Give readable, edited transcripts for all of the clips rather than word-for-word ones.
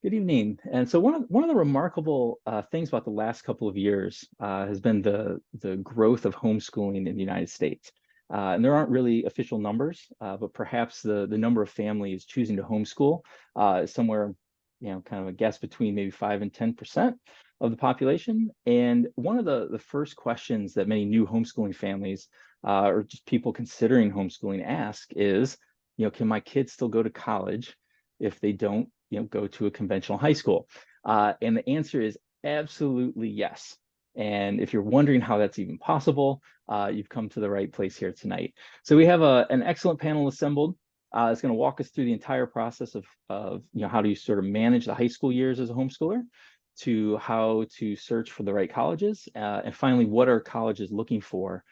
Good evening. And so one of the remarkable things about the last couple of years has been the growth of homeschooling in the United States. And there aren't really official numbers, but perhaps the number of families choosing to homeschool is somewhere, kind of a guess between maybe 5 and 10% of the population. And one of the first questions that many new homeschooling families or just people considering homeschooling ask is, can my kids still go to college if they don't go to a conventional high school? And the answer is absolutely yes. And if you're wondering how that's even possible, you've come to the right place here tonight. So we have an excellent panel assembled. It's going to walk us through the entire process of how do you sort of manage the high school years as a homeschooler, to how to search for the right colleges, and finally, what are colleges looking for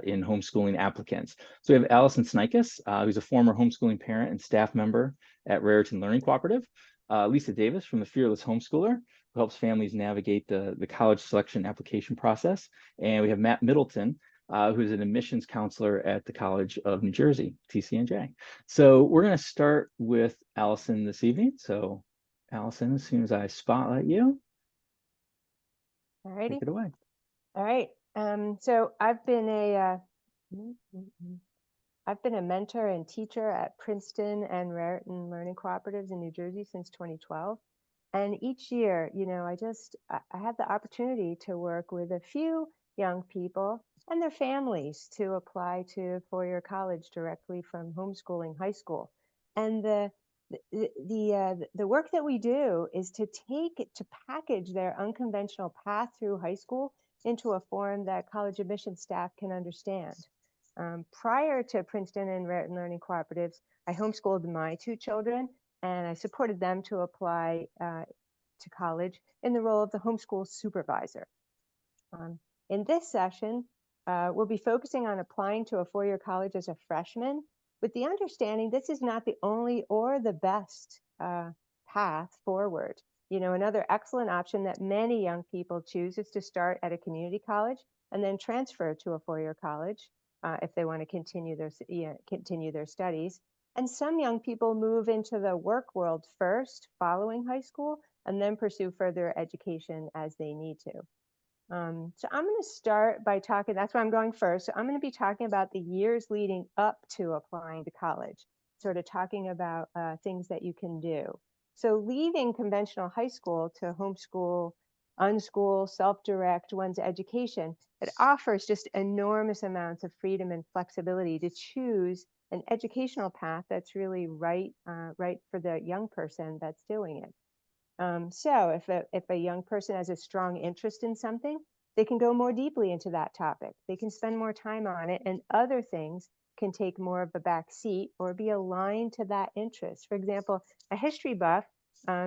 in homeschooling applicants. So we have Allison Snikes, who's a former homeschooling parent and staff member at Raritan Learning Cooperative. Lisa Davis from the Fearless Homeschooler, who helps families navigate the college selection application process. And we have Matt Middleton, who is an admissions counselor at the College of New Jersey, TCNJ. So we're going to start with Allison this evening. So Allison, as soon as I spotlight you, All righty. take it away. All right. So I've been a mentor and teacher at Princeton and Raritan Learning Cooperatives in New Jersey since 2012. And each year, I have the opportunity to work with a few young people and their families to apply to four-year college directly from homeschooling high school. And the work that we do is to package their unconventional path through high school into a form that college admission staff can understand. Prior to Princeton and Raritan Learning Cooperatives, I homeschooled my two children, and I supported them to apply to college in the role of the homeschool supervisor. In this session, we'll be focusing on applying to a four-year college as a freshman, with the understanding this is not the only or the best path forward. Another excellent option that many young people choose is to start at a community college and then transfer to a four-year college if they want to continue their studies. And some young people move into the work world first, following high school, and then pursue further education as they need to. So I'm going to start by talking, that's why I'm going first. So I'm going to be talking about the years leading up to applying to college, sort of talking about things that you can do. So leaving conventional high school to homeschool, unschool, self-direct one's education, it offers just enormous amounts of freedom and flexibility to choose an educational path that's really right for the young person that's doing it. So if a young person has a strong interest in something, they can go more deeply into that topic. They can spend more time on it, and other things can take more of a back seat or be aligned to that interest. For example, a history buff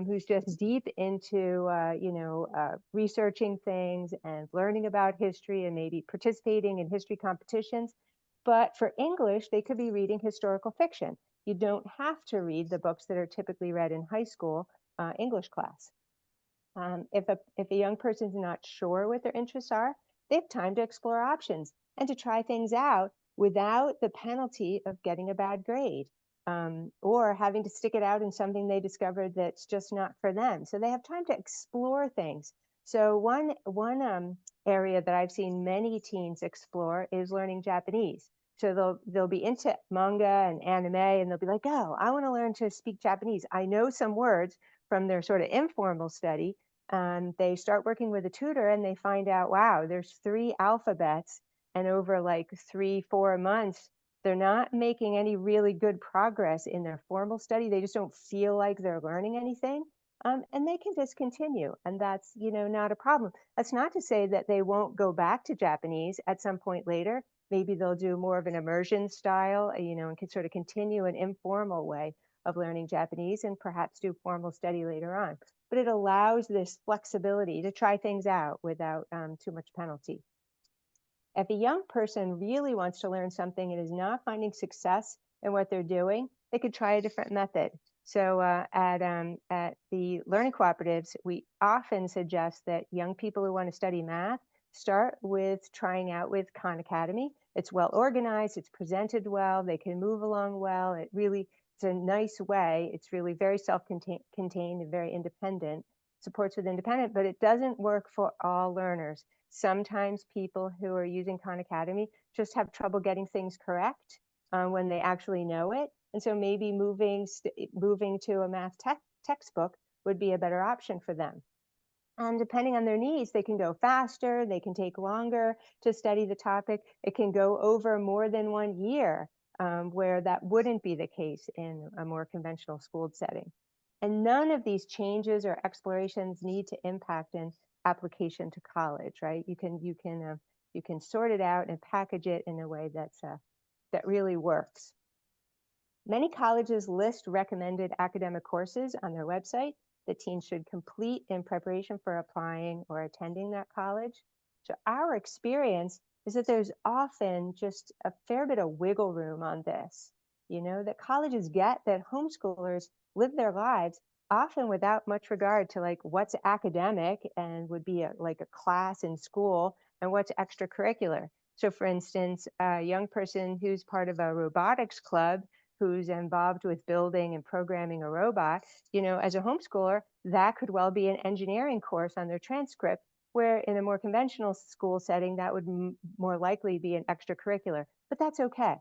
who's just deep into researching things and learning about history and maybe participating in history competitions. But for English, they could be reading historical fiction. You don't have to read the books that are typically read in high school English class. If a young person's not sure what their interests are, they have time to explore options and to try things out without the penalty of getting a bad grade or having to stick it out in something they discovered that's just not for them. So they have time to explore things. So one area that I've seen many teens explore is learning Japanese. So they'll be into manga and anime, and they'll be like, oh, I want to learn to speak Japanese. I know some words from their sort of informal study. They start working with a tutor and they find out, wow, there's 3 alphabets, and over like 3-4 months, they're not making any really good progress in their formal study. They just don't feel like they're learning anything. And they can discontinue, and that's not a problem. That's not to say that they won't go back to Japanese at some point later. Maybe they'll do more of an immersion style, and can sort of continue an informal way of learning Japanese and perhaps do formal study later on. But it allows this flexibility to try things out without too much penalty. If a young person really wants to learn something and is not finding success in what they're doing, they could try a different method. So at the learning cooperatives, we often suggest that young people who want to study math start with trying out with Khan Academy. it's well organized, it's presented well, they can move along well. It's a nice way. It's really very self-contained and very independent, supports with independent, but it doesn't work for all learners. Sometimes people who are using Khan Academy just have trouble getting things correct when they actually know it. And so maybe moving to a math textbook would be a better option for them. And depending on their needs, they can go faster, they can take longer to study the topic. It can go over more than 1 year, where that wouldn't be the case in a more conventional schooled setting. And none of these changes or explorations need to impact an application to college, right? You can sort it out and package it in a way that really works. Many colleges list recommended academic courses on their website that teens should complete in preparation for applying or attending that college. So our experience is that there's often just a fair bit of wiggle room on this, that colleges get that homeschoolers live their lives often without much regard to like what's academic and would be like a class in school and what's extracurricular. So for instance, a young person who's part of a robotics club who's involved with building and programming a robot, as a homeschooler, that could well be an engineering course on their transcript, where in a more conventional school setting, that would more likely be an extracurricular, but that's okay.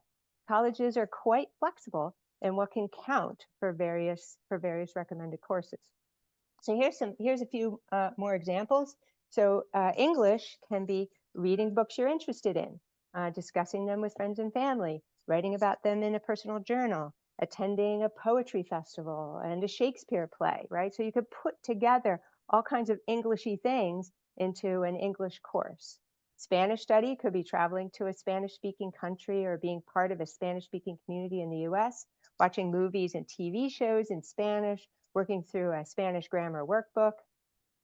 Colleges are quite flexible in what can count for various recommended courses. So here's a few more examples. So English can be reading books you're interested in, discussing them with friends and family, writing about them in a personal journal, attending a poetry festival and a Shakespeare play, right? So you could put together all kinds of Englishy things into an English course. Spanish study could be traveling to a Spanish-speaking country or being part of a Spanish-speaking community in the US, watching movies and TV shows in Spanish, working through a Spanish grammar workbook.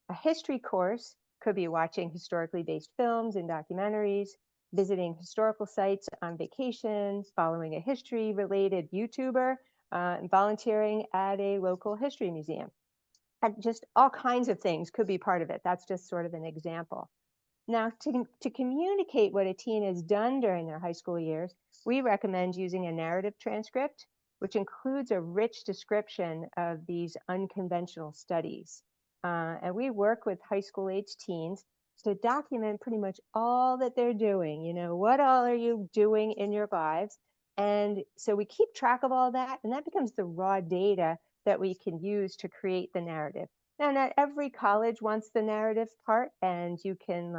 A history course could be watching historically based films and documentaries, visiting historical sites on vacation, following a history-related YouTuber, and volunteering at a local history museum. And just all kinds of things could be part of it. That's just sort of an example. Now, to communicate what a teen has done during their high school years, we recommend using a narrative transcript, which includes a rich description of these unconventional studies. And we work with high school age teens to document pretty much all that they're doing. What all are you doing in your lives? And so we keep track of all that, and that becomes the raw data that we can use to create the narrative. Now, not every college wants the narrative part, and you can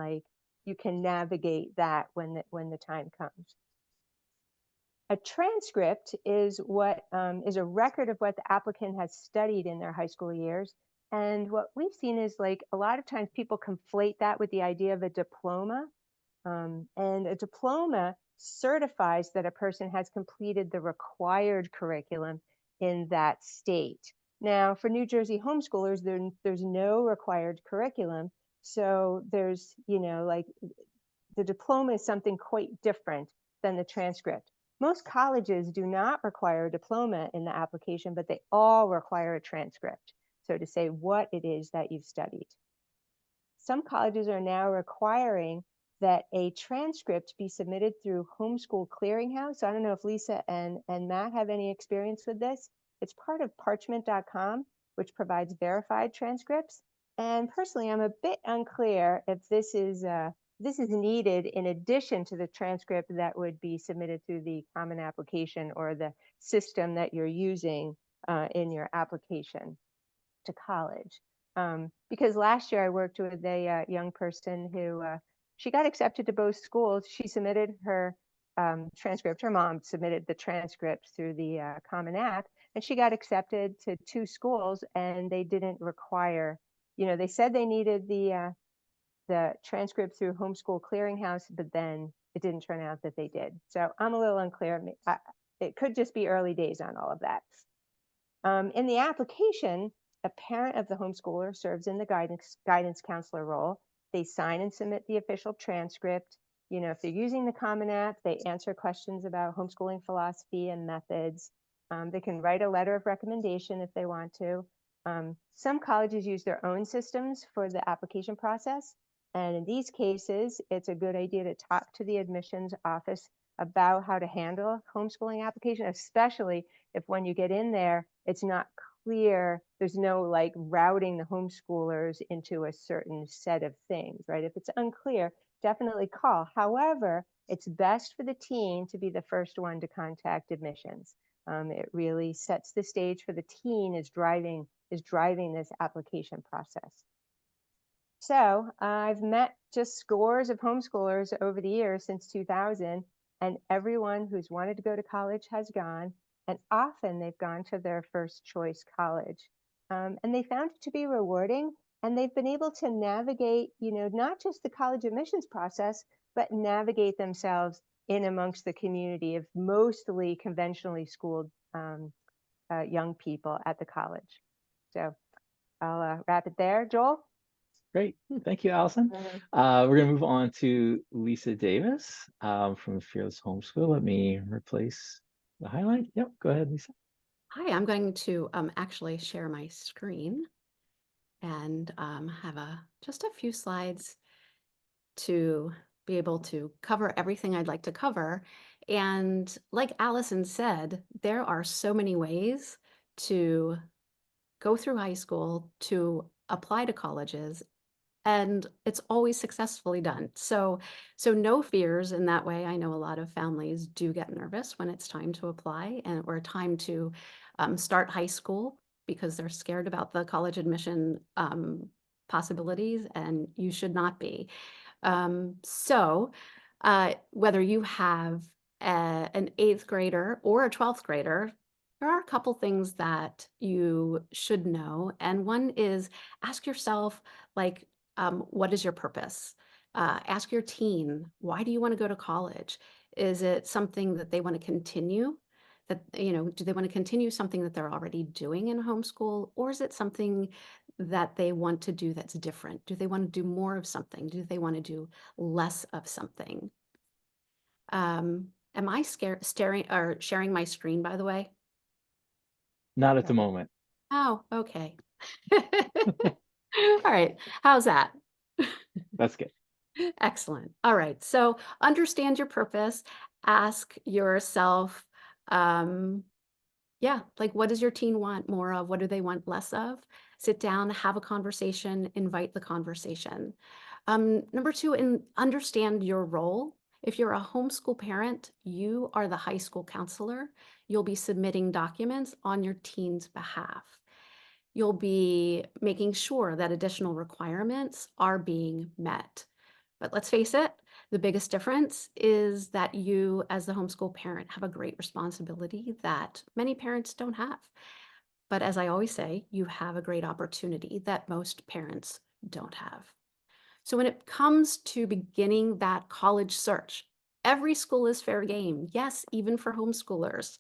navigate that when the time comes. A transcript is is a record of what the applicant has studied in their high school years. And what we've seen is like a lot of times people conflate that with the idea of a diploma. And a diploma certifies that a person has completed the required curriculum in that state. Now, for New Jersey homeschoolers, there's no required curriculum. So there's, like the diploma is something quite different than the transcript. Most colleges do not require a diploma in the application, but they all require a transcript. So to say what it is that you've studied. Some colleges are now requiring that a transcript be submitted through Homeschool Clearinghouse. So I don't know if Lisa and Matt have any experience with this. It's part of parchment.com, which provides verified transcripts. And personally, I'm a bit unclear if this is needed in addition to the transcript that would be submitted through the Common Application or the system that you're using in your application to college. Because last year I worked with a young person who she got accepted to both schools. She submitted her transcript. Her mom submitted the transcript through the Common App, and she got accepted to 2 schools, and they didn't require, they said they needed the transcript through Homeschool Clearinghouse, but then it didn't turn out that they did. So I'm a little unclear. It could just be early days on all of that. In the application, a parent of the homeschooler serves in the guidance counselor role. They sign and submit the official transcript. If they're using the Common App, they answer questions about homeschooling philosophy and methods. They can write a letter of recommendation if they want to. Some colleges use their own systems for the application process. And in these cases, it's a good idea to talk to the admissions office about how to handle homeschooling application, especially if when you get in there, it's not clear, there's no like routing the homeschoolers into a certain set of things, right? If it's unclear, definitely call. However, it's best for the teen to be the first one to contact admissions. It really sets the stage for the teen is driving this application process. So I've met just scores of homeschoolers over the years since 2000, and everyone who's wanted to go to college has gone, and often they've gone to their first choice college. And they found it to be rewarding, and they've been able to navigate, not just the college admissions process, but navigate themselves in amongst the community of mostly conventionally schooled young people at the college. So I'll wrap it there. Joel? Great. Thank you, Allison. We're going to move on to Lisa Davis from Fearless Homeschool. Let me replace the highlight. Yep, go ahead, Lisa. Hi, I'm going to actually share my screen and have just a few slides to be able to cover everything I'd like to cover. And like Allison said, there are so many ways to go through high school, to apply to colleges, and it's always successfully done. So no fears in that way. I know a lot of families do get nervous when it's time to apply or time to start high school because they're scared about the college admission possibilities, and you should not be. Whether you have an 8th grader or a 12th grader, there are a couple things that you should know. And one is ask yourself, like, what is your purpose? Ask your teen, why do you want to go to college? Is it something that they want to continue? Do they want to continue something that they're already doing in homeschool? Or is it something that they want to do that's different? Do they want to do more of something? Do they want to do less of something? Am I staring or sharing my screen, by the way? Not at the moment. Oh, okay. All right. How's that? That's good. Excellent. All right. So understand your purpose. Ask yourself, like, what does your teen want more of? What do they want less of? Sit down, have a conversation, invite the conversation. Number 2, understand your role. If you're a homeschool parent, you are the high school counselor. You'll be submitting documents on your teen's behalf. You'll be making sure that additional requirements are being met. But let's face it, the biggest difference is that you, as the homeschool parent, have a great responsibility that many parents don't have. But as I always say, you have a great opportunity that most parents don't have. So when it comes to beginning that college search, every school is fair game. Yes, even for homeschoolers.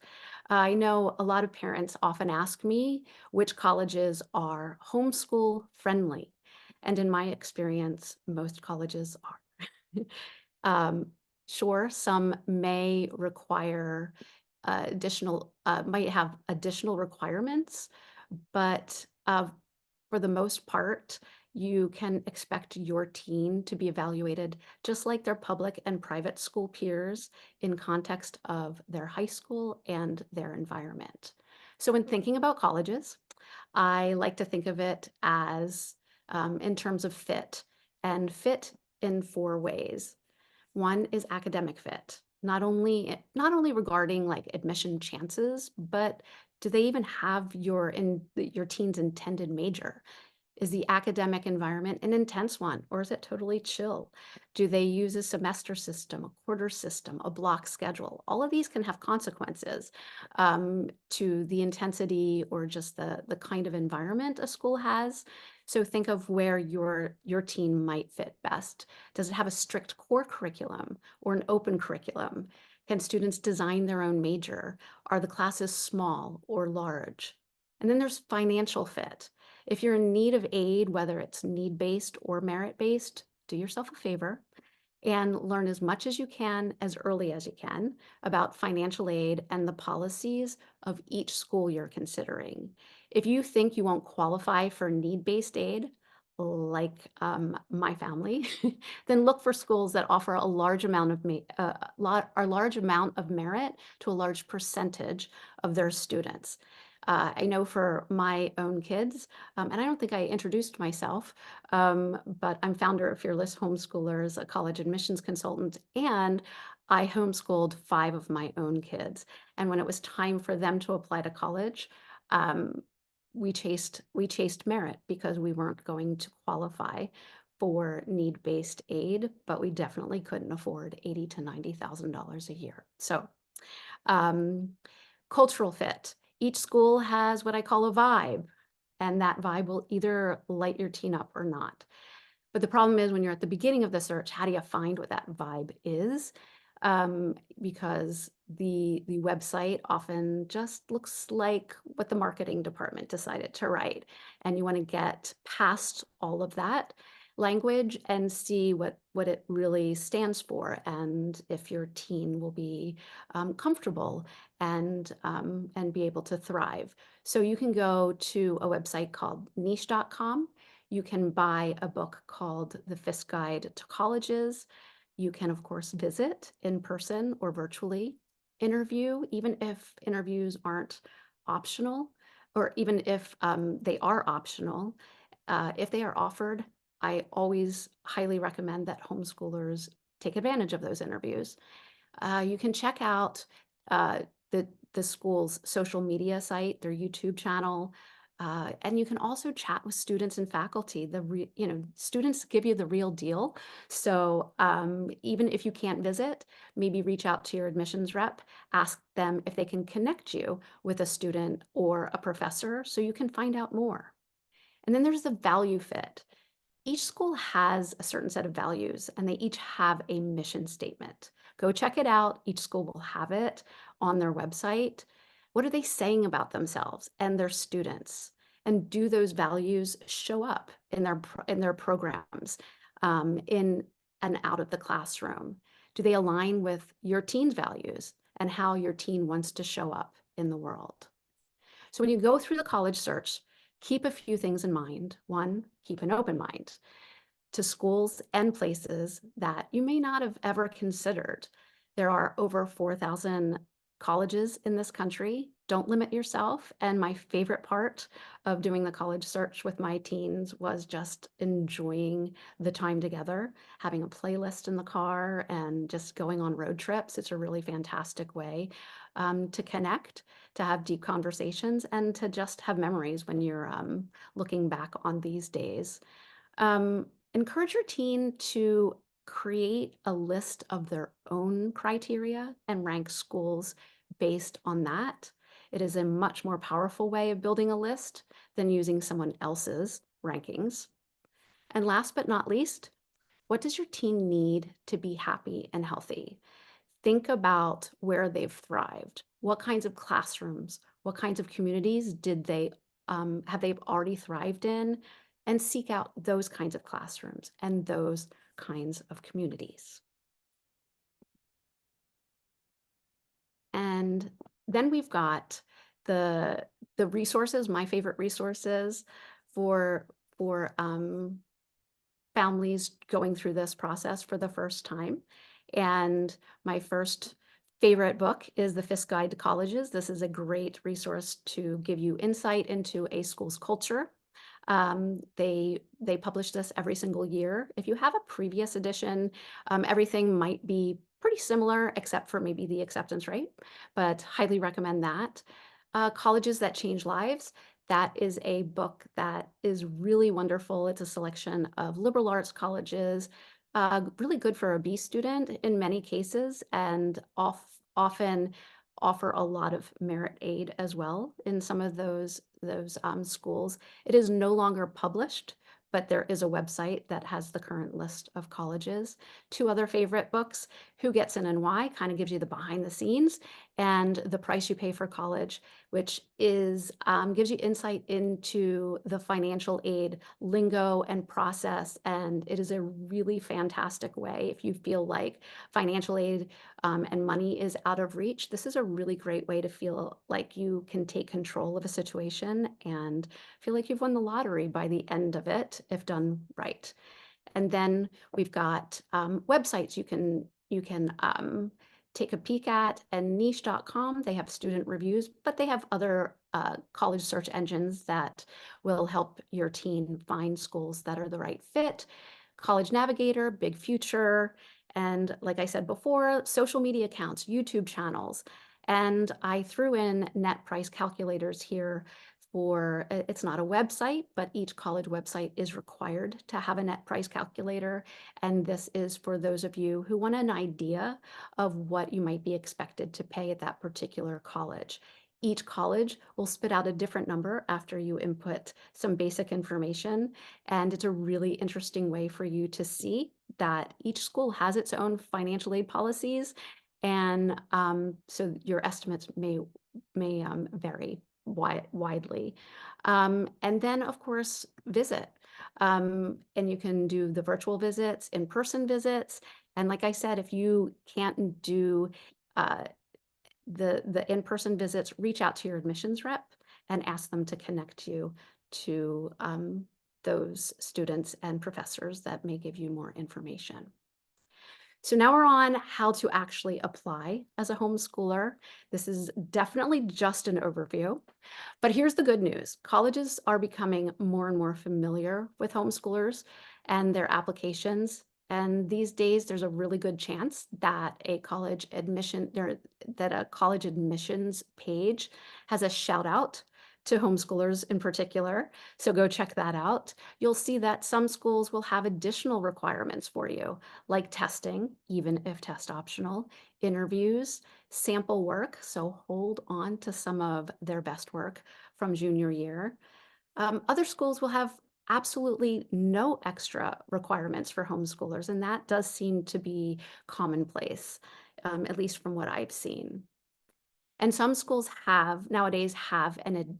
I know a lot of parents often ask me which colleges are homeschool friendly. And in my experience, most colleges are. Sure, some may require might have additional requirements, but for the most part, you can expect your teen to be evaluated just like their public and private school peers in context of their high school and their environment. So when thinking about colleges, I like to think of it as in terms of fit, and fit in 4 ways. One is academic fit, not only regarding like admission chances, but do they even have your teen's intended major? Is the academic environment an intense one, or is it totally chill? Do they use a semester system, a quarter system, a block schedule? All of these can have consequences to the intensity or just the kind of environment a school has. So think of where your teen might fit best. Does it have a strict core curriculum or an open curriculum? Can students design their own major? Are the classes small or large? And then there's financial fit. If you're in need of aid, whether it's need-based or merit-based, do yourself a favor and learn as much as you can, as early as you can, about financial aid and the policies of each school you're considering. If you think you won't qualify for need-based aid, like my family, then look for schools that offer a large amount of large amount of merit to a large percentage of their students. I know for my own kids, and I don't think I introduced myself, but I'm founder of Fearless Homeschoolers, a college admissions consultant, and I homeschooled 5 of my own kids. And when it was time for them to apply to college, um, we chased merit because we weren't going to qualify for need-based aid, but we definitely couldn't afford $80,000 to $90,000 a year. So, um, cultural fit. Each school has what I call a vibe, and that vibe will either light your teen up or not. But the problem is when you're at the beginning of the search, how do you find what that vibe is? Because the website often just looks like what the marketing department decided to write. And you want to get past all of that language and see what it really stands for, and if your teen will be comfortable and be able to thrive. So you can go to a website called niche.com. You can buy a book called The Fisk Guide to Colleges. You can, of course, visit in person or virtually, interview, even if interviews aren't optional, or even if they are optional. If they are offered, I always highly recommend that homeschoolers take advantage of those interviews. You can check out uh, the school's social media site, their YouTube channel, and you can also chat with students and faculty. Students give you the real deal. So even if you can't visit, maybe reach out to your admissions rep, ask them if they can connect you with a student or a professor so you can find out more. And then there's the value fit. Each school has a certain set of values, and they each have a mission statement. Go check it out. Each school will have it on their website. What are they saying about themselves and their students? And do those values show up in their programs, in and out of the classroom? Do they align with your teen's values and how your teen wants to show up in the world? So when you go through the college search, keep a few things in mind. One, keep an open mind to schools and places that you may not have ever considered. There are over 4,000 colleges in this country. Don't limit yourself. And my favorite part of doing the college search with my teens was just enjoying the time together, having a playlist in the car and just going on road trips. It's a really fantastic way to connect, to have deep conversations, and to just have memories when you're looking back on these days. Encourage your teen to create a list of their own criteria and rank schools based on that. It is a much more powerful way of building a list than using someone else's rankings. And last but not least, what does your teen need to be happy and healthy? Think about where they've thrived. What kinds of classrooms, what kinds of communities have they already thrived in? And seek out those kinds of classrooms and those kinds of communities. And then we've got the resources, my favorite resources for families going through this process for the first time. And my first favorite book is The Fisk Guide to Colleges. This is a great resource to give you insight into a school's culture. They publish this every single year. If you have a previous edition, everything might be pretty similar except for maybe the acceptance rate, but highly recommend that. Colleges That Change Lives. That is a book that is really wonderful. It's a selection of liberal arts colleges, really good for a B student in many cases, and often offer a lot of merit aid as well in some of those schools. It is no longer published, but there is a website that has the current list of colleges. Two other favorite books, Who Gets In and Why, kind of gives you the behind the scenes, and the price you pay for college, which is gives you insight into the financial aid lingo and process. And it is a really fantastic way if you feel like financial aid and money is out of reach. This is a really great way to feel like you can take control of a situation and feel like you've won the lottery by the end of it if done right. And then we've got websites you can take a peek at, and niche.com. They have student reviews, but they have other college search engines that will help your teen find schools that are the right fit. College Navigator, Big Future, and like I said before, social media accounts, YouTube channels. And I threw in net price calculators here for, it's not a website, but each college website is required to have a net price calculator. And this is for those of you who want an idea of what you might be expected to pay at that particular college. Each college will spit out a different number after you input some basic information. And it's a really interesting way for you to see that each school has its own financial aid policies. And so your estimates may vary widely. And then, of course, visit. And you can do the virtual visits, in-person visits. And like I said, if you can't do the in-person visits, reach out to your admissions rep and ask them to connect you to those students and professors that may give you more information. So now we're on how to actually apply as a homeschooler. This is definitely just an overview, but here's the good news. Colleges are becoming more and more familiar with homeschoolers and their applications. And these days, there's a really good chance that a college admissions page has a shout out to homeschoolers in particular. So go check that out. You'll see that some schools will have additional requirements for you, like testing, even if test optional, interviews, sample work. So hold on to some of their best work from junior year. Other schools will have absolutely no extra requirements for homeschoolers, and that does seem to be commonplace, at least from what I've seen. And some schools nowadays have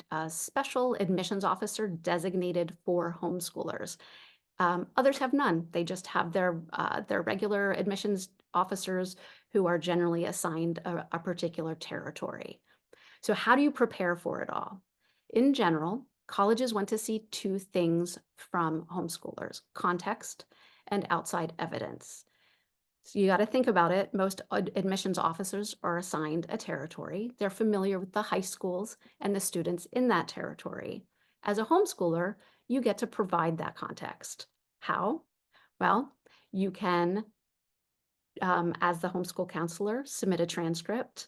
a special admissions officer designated for homeschoolers. Others have none. They just have their regular admissions officers who are generally assigned a particular territory. So how do you prepare for it all? In general, colleges want to see two things from homeschoolers: context and outside evidence. So you got to think about it. Most admissions officers are assigned a territory. They're familiar with the high schools and the students in that territory. As a homeschooler, you get to provide that context. How? Well, you can, as the homeschool counselor, submit a transcript.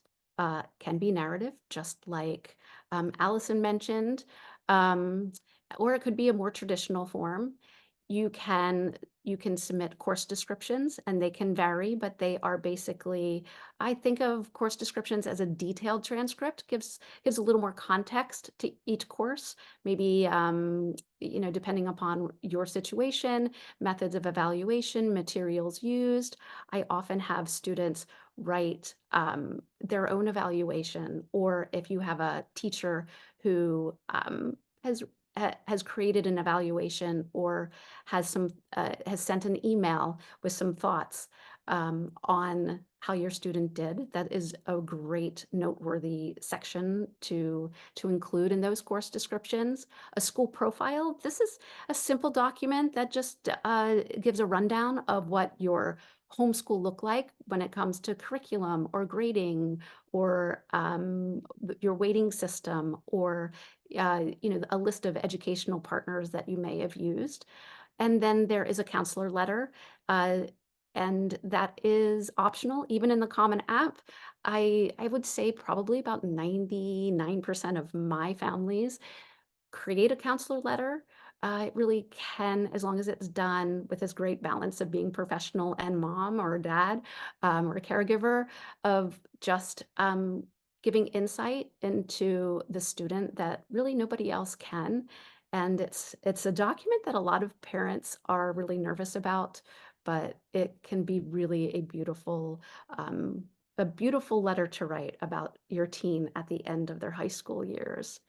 Can be narrative, just like Allison mentioned, or it could be a more traditional form. You can submit course descriptions, and they can vary, but they are basically, I think of course descriptions as a detailed transcript, gives a little more context to each course, maybe depending upon your situation, methods of evaluation, materials used. I often have students write their own evaluation, or if you have a teacher who has created an evaluation or has sent an email with some thoughts on how your student did, that is a great noteworthy section to include in those course descriptions. A school profile, this is a simple document that just gives a rundown of what your homeschool look like when it comes to curriculum or grading or your weighting system or a list of educational partners that you may have used. And then there is a counselor letter, and that is optional, even in the Common App. I would say probably about 99% of my families create a counselor letter. It really can, as long as it's done with this great balance of being professional and mom or dad or a caregiver, of just giving insight into the student that really nobody else can. And it's a document that a lot of parents are really nervous about, but it can be really a beautiful a beautiful letter to write about your teen at the end of their high school years.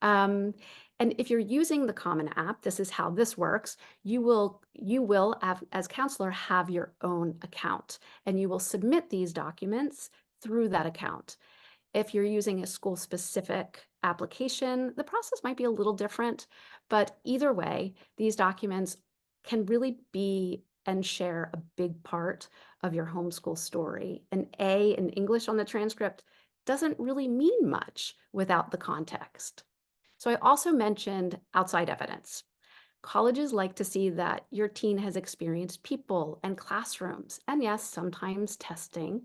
Um, and if you're using the Common App, this is how this works. You will have, as counselor, have your own account, and you will submit these documents through that account. If you're using a school-specific application, the process might be a little different, but either way, these documents can really be and share a big part of your homeschool story. An A in English on the transcript doesn't really mean much without the context. So I also mentioned outside evidence. Colleges like to see that your teen has experienced people and classrooms, and yes, sometimes testing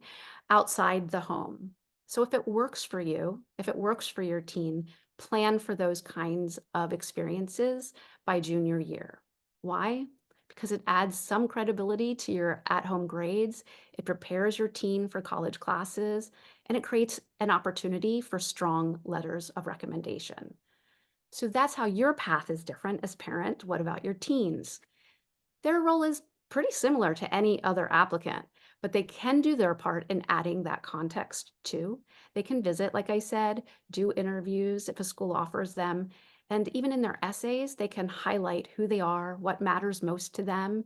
outside the home. So if it works for you, if it works for your teen, plan for those kinds of experiences by junior year. Why? Because it adds some credibility to your at-home grades, it prepares your teen for college classes, and it creates an opportunity for strong letters of recommendation. So that's how your path is different as parent. What about your teens? Their role is pretty similar to any other applicant, but they can do their part in adding that context too. They can visit, like I said, do interviews if a school offers them, and even in their essays, they can highlight who they are, what matters most to them,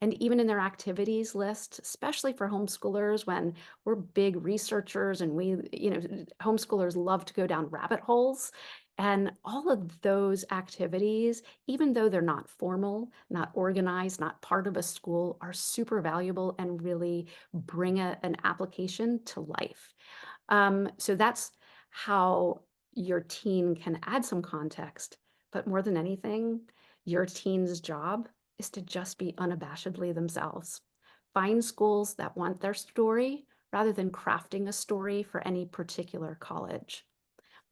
and even in their activities list, especially for homeschoolers when we're big researchers and homeschoolers love to go down rabbit holes. And all of those activities, even though they're not formal, not organized, not part of a school, are super valuable and really bring an application to life. So that's how your teen can add some context. But more than anything, your teen's job is to just be unabashedly themselves. Find schools that want their story rather than crafting a story for any particular college.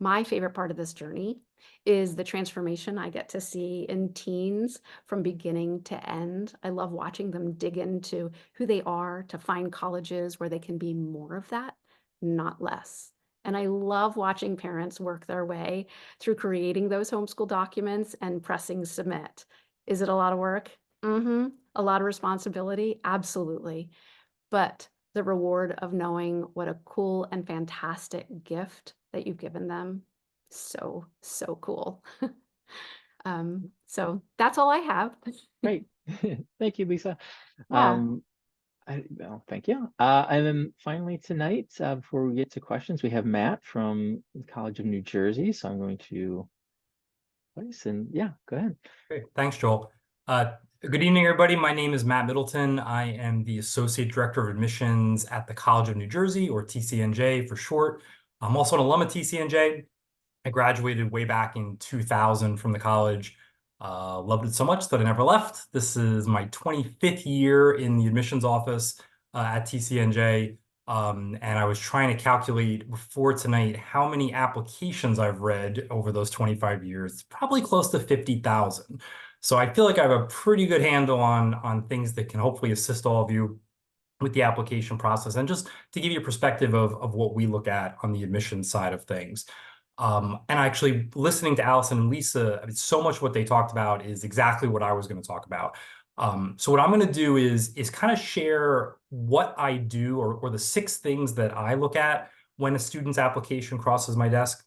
My favorite part of this journey is the transformation I get to see in teens from beginning to end. I love watching them dig into who they are to find colleges where they can be more of that, not less. And I love watching parents work their way through creating those homeschool documents and pressing submit. Is it a lot of work? Mm-hmm. A lot of responsibility? Absolutely. But the reward of knowing what a cool and fantastic gift that you've given them, so, so cool. So that's all I have. Great. Thank you, Lisa. Yeah. Well, thank you. And then finally tonight, before we get to questions, we have Matt from the College of New Jersey. So I'm going to place and yeah, go ahead. Great. Thanks, Joel. Good evening, everybody. My name is Matt Middleton. I am the Associate Director of Admissions at the College of New Jersey, or TCNJ for short. I'm also an alum of TCNJ. I graduated way back in 2000 from the college. Loved it so much that I never left. This is my 25th year in the admissions office at TCNJ. And I was trying to calculate before tonight how many applications I've read over those 25 years. Probably close to 50,000. So I feel like I have a pretty good handle on things that can hopefully assist all of you with the application process, and just to give you a perspective of what we look at on the admissions side of things. And actually listening to Allison and Lisa, I mean, so much what they talked about is exactly what I was going to talk about. So what I'm going to do is kind of share what I do, or the 6 things that I look at when a student's application crosses my desk.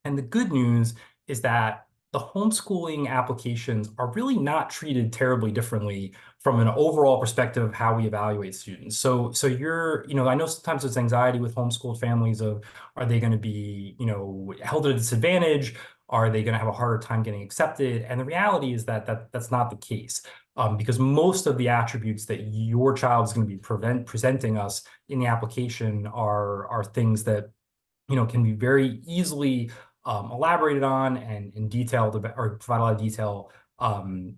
And the good news is that the homeschooling applications are really not treated terribly differently from an overall perspective of how we evaluate students. So I know sometimes there's anxiety with homeschooled families of, are they going to be, held at a disadvantage? Are they going to have a harder time getting accepted? And the reality is that that's not the case, because most of the attributes that your child is going to be presenting us in the application are things that, can be very easily elaborated on and detailed about, or provide a lot of detail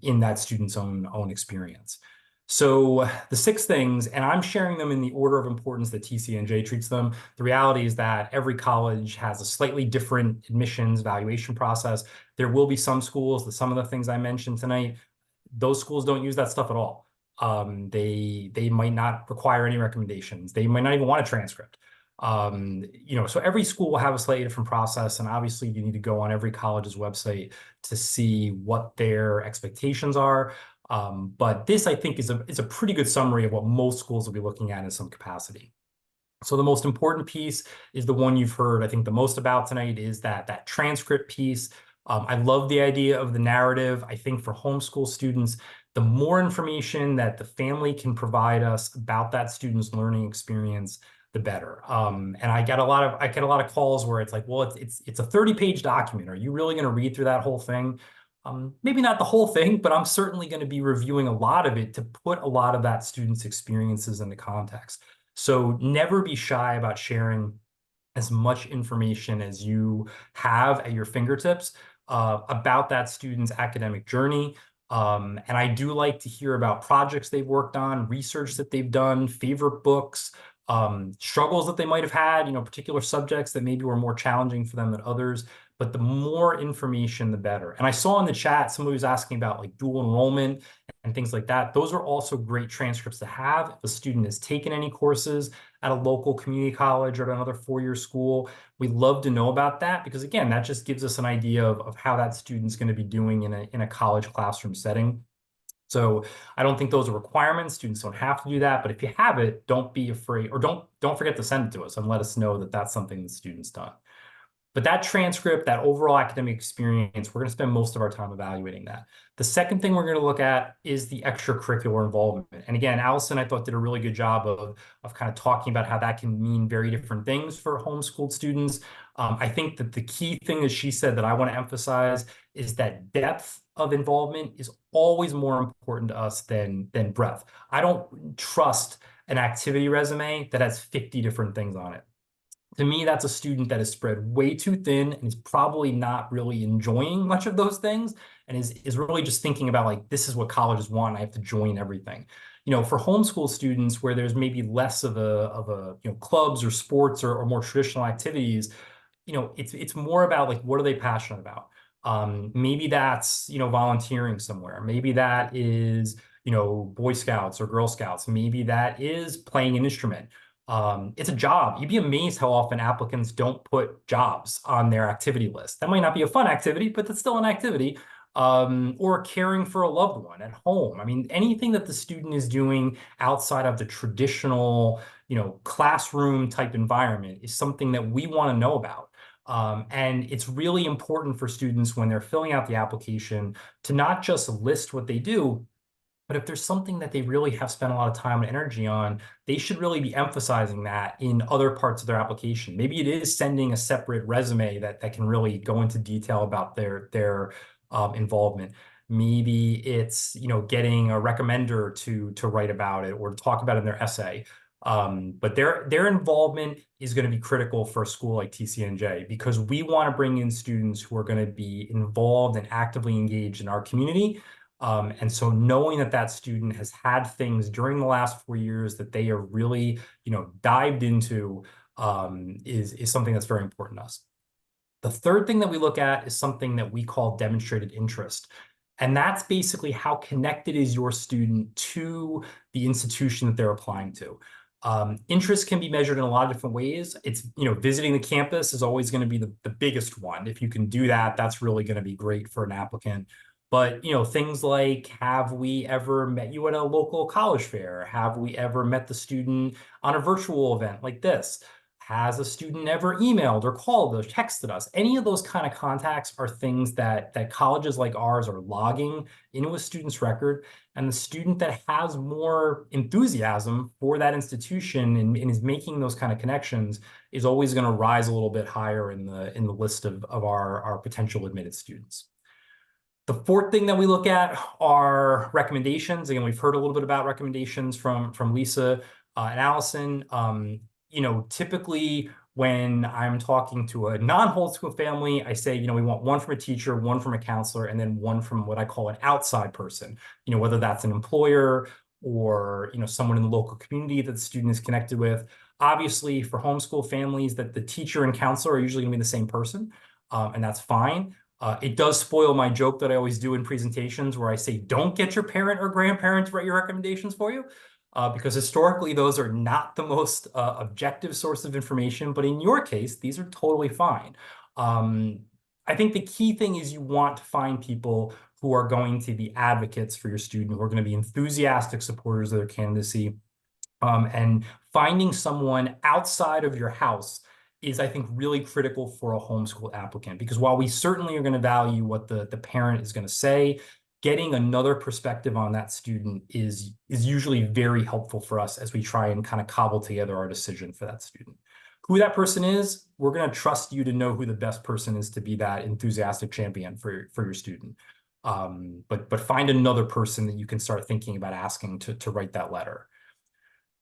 in that student's own experience. So the 6 things, and I'm sharing them in the order of importance that TCNJ treats them. The reality is that every college has a slightly different admissions evaluation process. There will be some schools that some of the things I mentioned tonight, those schools don't use that stuff at all. They might not require any recommendations. They might not even want a transcript. So every school will have a slightly different process, and obviously you need to go on every college's website to see what their expectations are. But this, I think, is a pretty good summary of what most schools will be looking at in some capacity. So the most important piece is the one you've heard, I think, the most about tonight is that transcript piece. I love the idea of the narrative. I think for homeschool students, the more information that the family can provide us about that student's learning experience, the better. And I get a lot of calls where it's like, well, it's a 30-page document. Are you really going to read through that whole thing? Maybe not the whole thing, but I'm certainly going to be reviewing a lot of it to put a lot of that student's experiences into context. So never be shy about sharing as much information as you have at your fingertips about that student's academic journey. And I do like to hear about projects they've worked on, research that they've done, favorite books, struggles that they might have had, particular subjects that maybe were more challenging for them than others. But the more information, the better. And I saw in the chat, somebody was asking about like dual enrollment and things like that. Those are also great transcripts to have. If a student has taken any courses at a local community college or at another four-year school, we'd love to know about that because, again, that just gives us an idea of how that student's going to be doing in a college classroom setting. So I don't think those are requirements. Students don't have to do that. But if you have it, don't be afraid, or don't forget to send it to us and let us know that that's something the student's done. But that transcript, that overall academic experience, we're going to spend most of our time evaluating that. The second thing we're going to look at is the extracurricular involvement. And again, Allison, I thought, did a really good job of kind of talking about how that can mean very different things for homeschooled students. I think that the key thing that she said that I want to emphasize is that depth of involvement is always more important to us than breadth. I don't trust an activity resume that has 50 different things on it. To me, that's a student that is spread way too thin and is probably not really enjoying much of those things and is really just thinking about like, this is what colleges want. I have to join everything. For homeschool students where there's maybe less of a clubs or sports or more traditional activities, it's more about like, what are they passionate about? Maybe that's, volunteering somewhere. Maybe that is, Boy Scouts or Girl Scouts. Maybe that is playing an instrument. It's a job. You'd be amazed how often applicants don't put jobs on their activity list. That might not be a fun activity, but that's still an activity. Or caring for a loved one at home. I mean, anything that the student is doing outside of the traditional, classroom type environment is something that we want to know about. And it's really important for students when they're filling out the application to not just list what they do, but if there's something that they really have spent a lot of time and energy on, they should really be emphasizing that in other parts of their application. Maybe it is sending a separate resume that can really go into detail about their involvement. Maybe it's getting a recommender to write about it or to talk about it in their essay. But their involvement is going to be critical for a school like TCNJ because we want to bring in students who are going to be involved and actively engaged in our community. And so knowing that student has had things during the last 4 years that they are really, dived into is something that's very important to us. The third thing that we look at is something that we call demonstrated interest. And that's basically how connected is your student to the institution that they're applying to. Interest can be measured in a lot of different ways. It's, visiting the campus is always going to be the biggest one. If you can do that, that's really going to be great for an applicant. But, things like, have we ever met you at a local college fair? Have we ever met the student on a virtual event like this? Has a student ever emailed or called or texted us? Any of those kind of contacts are things that colleges like ours are logging into a student's record. And the student that has more enthusiasm for that institution and is making those kind of connections is always going to rise a little bit higher in the list of our potential admitted students. The fourth thing that we look at are recommendations. Again, we've heard a little bit about recommendations from Lisa and Allison. Typically when I'm talking to a non-homeschool family, I say, we want one from a teacher, one from a counselor, and then one from what I call an outside person, whether that's an employer or, someone in the local community that the student is connected with. Obviously, for homeschool families, that the teacher and counselor are usually going to be the same person, and that's fine. It does spoil my joke that I always do in presentations where I say, don't get your parent or grandparent to write your recommendations for you, because historically those are not the most objective source of information. But in your case, these are totally fine. I think the key thing is you want to find people who are going to be advocates for your student, who are going to be enthusiastic supporters of their candidacy. And finding someone outside of your house is, I think, really critical for a homeschool applicant, because while we certainly are going to value what the parent is going to say, getting another perspective on that student is usually very helpful for us as we try and kind of cobble together our decision for that student. Who that person is, we're going to trust you to know who the best person is to be that enthusiastic champion for your student. But find another person that you can start thinking about asking to write that letter.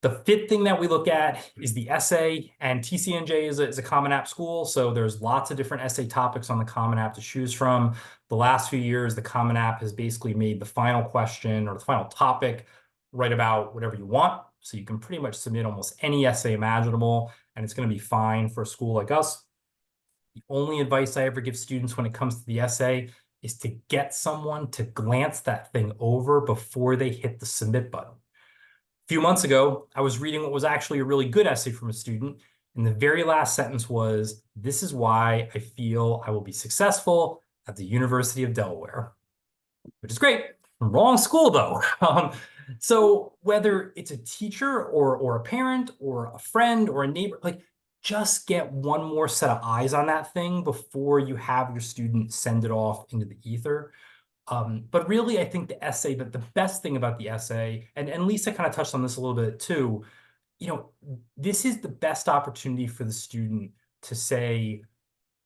The fifth thing that we look at is the essay, and TCNJ is a Common App school, so there's lots of different essay topics on the Common App to choose from. The last few years, the Common App has basically made the final question or the final topic write about whatever you want, so you can pretty much submit almost any essay imaginable, and it's going to be fine for a school like us. The only advice I ever give students when it comes to the essay is to get someone to glance that thing over before they hit the submit button. A few months ago, I was reading what was actually a really good essay from a student, and the very last sentence was, "This is why I feel I will be successful at the University of Delaware," which is great. Wrong school, though. So whether it's a teacher or a parent or a friend or a neighbor, like, just get one more set of eyes on that thing before you have your student send it off into the ether. But really, I think the essay, but the best thing about the essay, and Lisa kind of touched on this a little bit too, this is the best opportunity for the student to say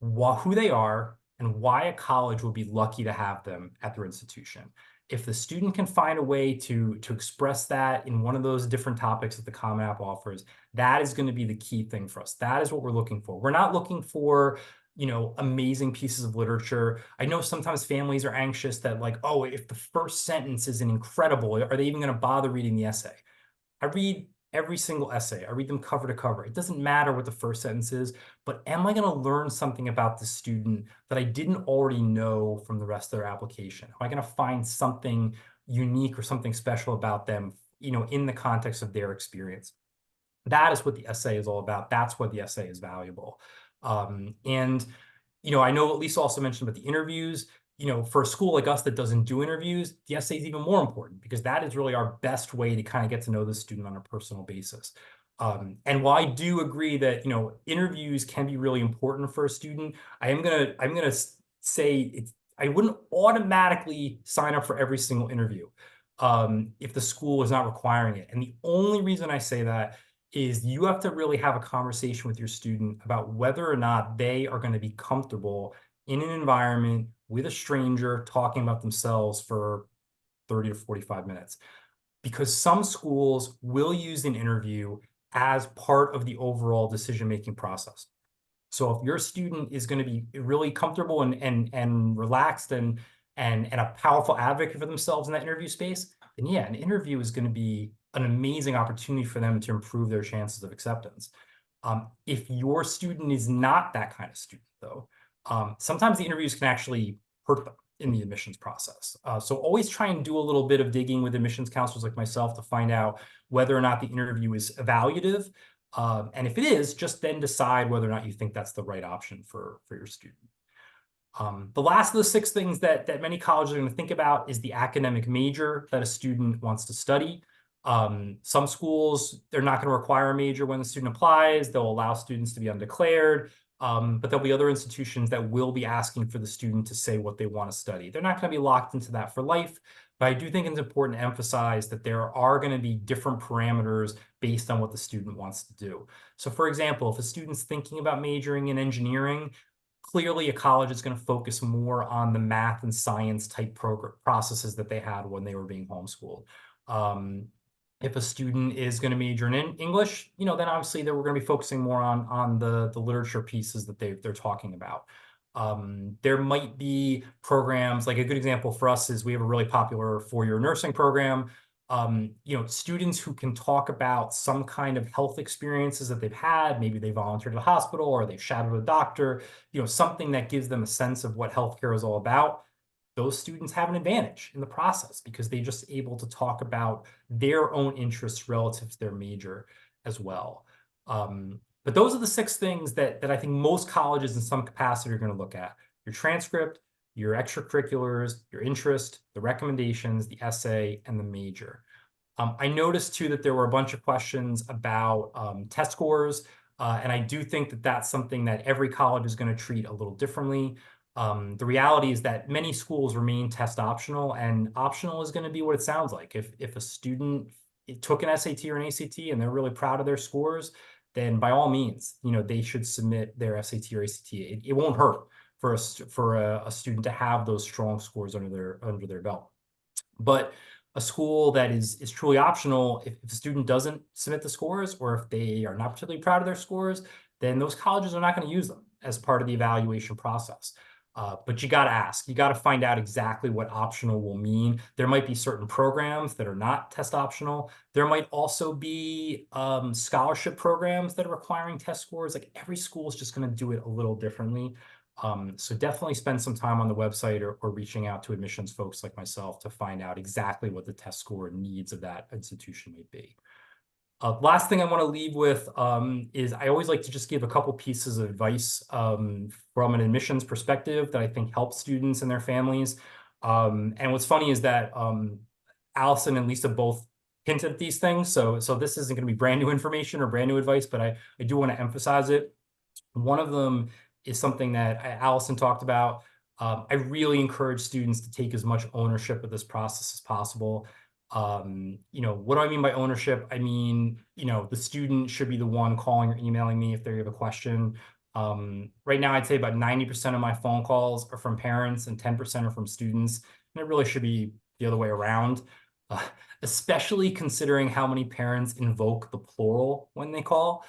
who they are and why a college would be lucky to have them at their institution. If the student can find a way to express that in one of those different topics that the Common App offers, that is going to be the key thing for us. That is what we're looking for. We're not looking for amazing pieces of literature. I know sometimes families are anxious that, like, oh, if the first sentence isn't incredible, are they even going to bother reading the essay? I read every single essay. I read them cover to cover. It doesn't matter what the first sentence is, but am I going to learn something about the student that I didn't already know from the rest of their application? Am I going to find something unique or something special about them, in the context of their experience? That is what the essay is all about. That's why the essay is valuable. And I know what Lisa also mentioned about the interviews. For a school like us that doesn't do interviews, the essay is even more important, because that is really our best way to kind of get to know the student on a personal basis. And while I do agree that interviews can be really important for a student, I'm gonna say I wouldn't automatically sign up for every single interview if the school is not requiring it. And the only reason I say that is you have to really have a conversation with your student about whether or not they are going to be comfortable in an environment with a stranger talking about themselves for 30 to 45 minutes. Because some schools will use an interview as part of the overall decision-making process. So if your student is going to be really comfortable and relaxed and a powerful advocate for themselves in that interview space, then yeah, an interview is going to be an amazing opportunity for them to improve their chances of acceptance. If your student is not that kind of student, though, sometimes the interviews can actually hurt them in the admissions process. So always try and do a little bit of digging with admissions counselors like myself to find out whether or not the interview is evaluative. And if it is, just then decide whether or not you think that's the right option for your student. The last of the 6 things that many colleges are going to think about is the academic major that a student wants to study. Some schools, they're not going to require a major when the student applies. They'll allow students to be undeclared. But there'll be other institutions that will be asking for the student to say what they want to study. They're not going to be locked into that for life, but I do think it's important to emphasize that there are going to be different parameters based on what the student wants to do. So for example, if a student's thinking about majoring in engineering, clearly a college is going to focus more on the math and science type processes that they had when they were being homeschooled. If a student is going to major in English, then obviously we're going to be focusing more on the literature pieces that they're talking about. There might be programs, like a good example for us is we have a really popular 4-year nursing program. Students who can talk about some kind of health experiences that they've had, maybe they volunteered at a hospital or they've shadowed a doctor, something that gives them a sense of what healthcare is all about. Those students have an advantage in the process because they're just able to talk about their own interests relative to their major as well. But those are the 6 things that I think most colleges in some capacity are going to look at: your transcript, your extracurriculars, your interest, the recommendations, the essay, and the major. I noticed too that there were a bunch of questions about test scores, and I do think that that's something that every college is going to treat a little differently. The reality is that many schools remain test optional, and optional is going to be what it sounds like. If a student took an SAT or an ACT and they're really proud of their scores, then by all means, they should submit their SAT or ACT. It won't hurt for a student to have those strong scores under their belt. But a school that is truly optional, if the student doesn't submit the scores, or if they are not particularly proud of their scores, then those colleges are not going to use them as part of the evaluation process. But you got to ask, you got to find out exactly what optional will mean. There might be certain programs that are not test optional. There might also be scholarship programs that are requiring test scores. Like every school is just going to do it a little differently. So definitely spend some time on the website or reaching out to admissions folks like myself to find out exactly what the test score needs of that institution may be. Last thing I want to leave with is I always like to just give a couple pieces of advice from an admissions perspective that I think helps students and their families. And what's funny is that Allison and Lisa both hinted at these things. So this isn't going to be brand new information or brand new advice, but I do want to emphasize it. One of them is something that Allison talked about. I really encourage students to take as much ownership of this process as possible. What do I mean by ownership? I mean, the student should be the one calling or emailing me if they have a question. Right now, I'd say about 90% of my phone calls are from parents and 10% are from students. And it really should be the other way around, especially considering how many parents invoke the plural when they call.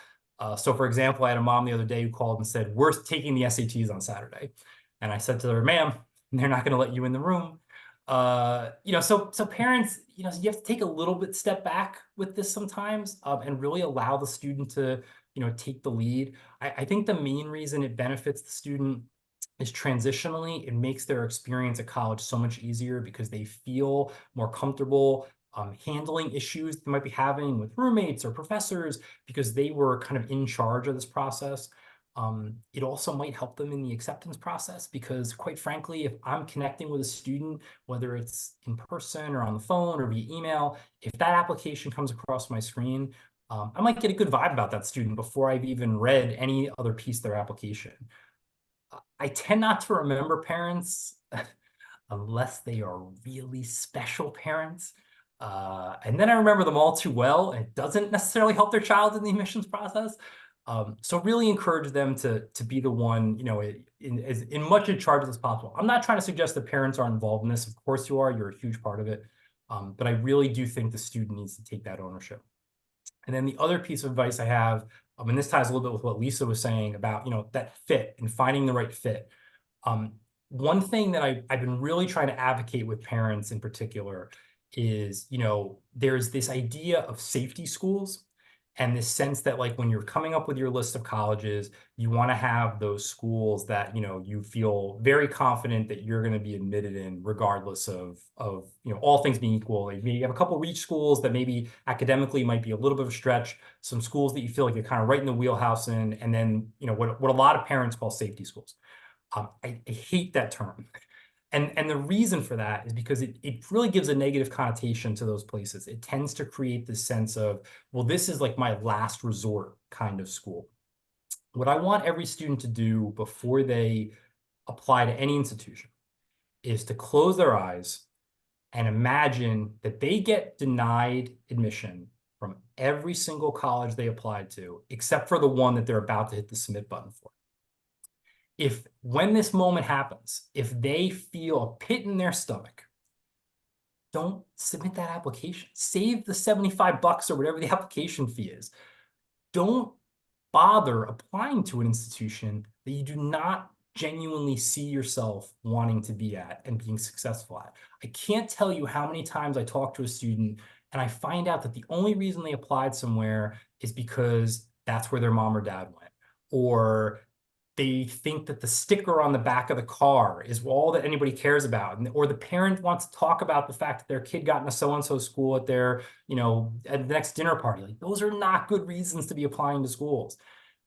So for example, I had a mom the other day who called and said, we're taking the SATs on Saturday. And I said to her, ma'am, they're not going to let you in the room. So parents, you have to take a little bit step back with this sometimes and really allow the student to, take the lead. I think the main reason it benefits the student is transitionally, it makes their experience at college so much easier because they feel more comfortable handling issues they might be having with roommates or professors because they were kind of in charge of this process. It also might help them in the acceptance process because, quite frankly, if I'm connecting with a student, whether it's in person or on the phone or via email, if that application comes across my screen, I might get a good vibe about that student before I've even read any other piece of their application. I tend not to remember parents unless they are really special parents. And then I remember them all too well, and it doesn't necessarily help their child in the admissions process. So really encourage them to be the one, in much in charge as possible. I'm not trying to suggest that parents aren't involved in this. Of course you are. You're a huge part of it. But I really do think the student needs to take that ownership. And then the other piece of advice I have, and this ties a little bit with what Lisa was saying about, that fit and finding the right fit. One thing that I've been really trying to advocate with parents in particular is, there's this idea of safety schools and this sense that like when you're coming up with your list of colleges, you want to have those schools that, you feel very confident that you're going to be admitted in regardless of all things being equal. Like maybe you have a couple reach schools that maybe academically might be a little bit of a stretch, some schools that you feel like you're kind of right in the wheelhouse in, and then, what a lot of parents call safety schools. I hate that term. And the reason for that is because it really gives a negative connotation to those places. It tends to create this sense of, well, this is like my last resort kind of school. What I want every student to do before they apply to any institution is to close their eyes and imagine that they get denied admission from every single college they applied to, except for the one that they're about to hit the submit button for. When this moment happens, if they feel a pit in their stomach, don't submit that application. Save the $75 or whatever the application fee is. Don't bother applying to an institution that you do not genuinely see yourself wanting to be at and being successful at. I can't tell you how many times I talk to a student and I find out that the only reason they applied somewhere is because that's where their mom or dad went, or they think that the sticker on the back of the car is all that anybody cares about. Or the parent wants to talk about the fact that their kid got into so-and-so school at their, at the next dinner party. Like, those are not good reasons to be applying to schools.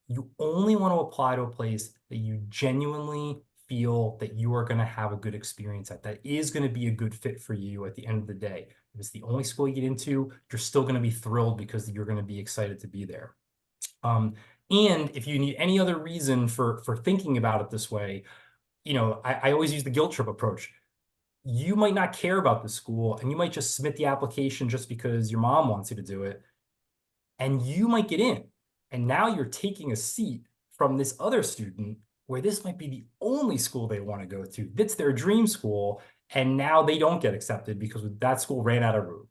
You only want to apply to a place that you genuinely feel that you are going to have a good experience at, that is going to be a good fit for you at the end of the day. If it's the only school you get into, you're still going to be thrilled because you're going to be excited to be there. And if you need any other reason for thinking about it this way, I always use the guilt trip approach. You might not care about the school, and you might just submit the application just because your mom wants you to do it, and you might get in. And now you're taking a seat from this other student where this might be the only school they want to go to. That's their dream school, and now they don't get accepted because that school ran out of room.